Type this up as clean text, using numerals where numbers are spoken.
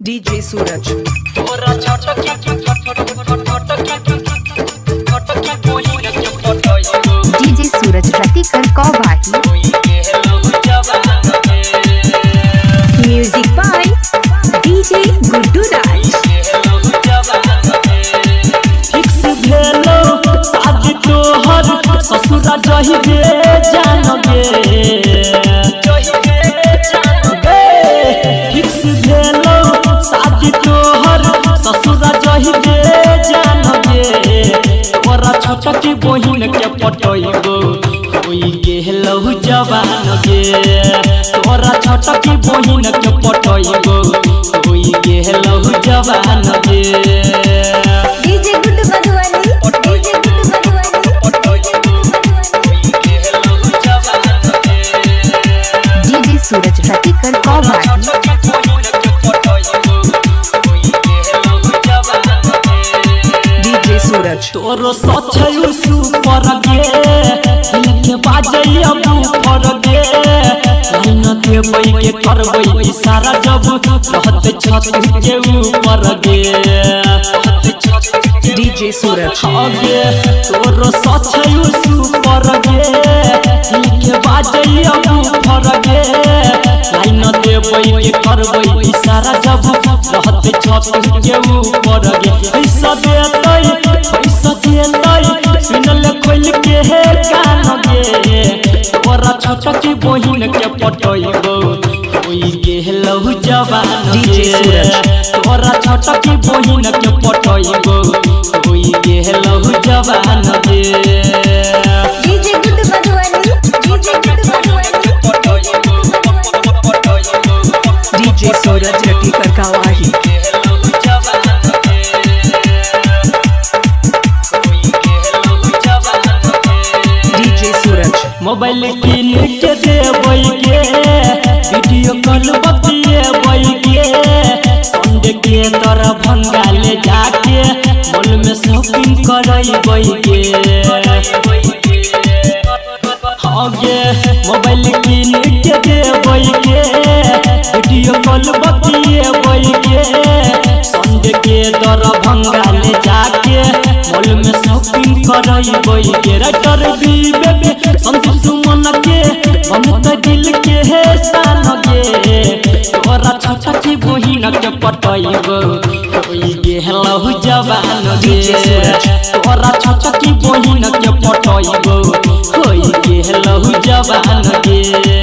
DJ सूरज DJ सूरज रतिकर को भाई music by DJ Guddu Raj fix भेलो शादी तोहर ससुरा जहिबे जानगे फिक्स भेलो शादी तोहर ससुरा जहिबे जानगे तोरा छोटकी बहिन के पटइबो कोई गेलहु जवान गे तोरा छोटकी बहिन के पटइबो कोई गेलहु जवान गे DJ Guddu Madhubani DJ Guddu Madhubani DJ सूरज रतिकर को भाई DJ सूरज तोरो सचयु सुपर गे दिल के बाजई अब फर गे लाइन देबै के करबै इशारा जब रहत छत के ऊपर गे DJ सूरज गे तोरो सचयु सुपर गे दिल के बाजई अब फर गे लाइन देबै के करबै इशारा जब रहत छत के ऊपर गे पैसा देतै सुनल खोल के हे कान गे तोरा छोटकी बहिन के पटइबो कोई गेलहु जवान DJ सूरज तोरा छोटकी बहिन के पटइबो कोई गेलहु जवान गे DJ Guddu Madhubani DJ Guddu DJ सूरज रतिकर का वाही DJ सूरज मोबाइल किन के देबै गे वीडियो कॉल बतिएबै गे संडे के तरह भंगाले जाके मॉल में शॉपिंग करैबै गे हाँ गे मोबाइल किन के देबै गे वीडियो कॉल बतिएबै गे संडे के तरह भंगाले जाके मॉल में शॉपिंग करैबै गे राइटर विवेक संतोष सुमन के हम तो दिल के है सान गे तोरा छोटकी बहिन के पटइबो कोई गेलहु जवान गे तोरा छोटकी बहिन के पटइबो कोई गेलहु जवान गे।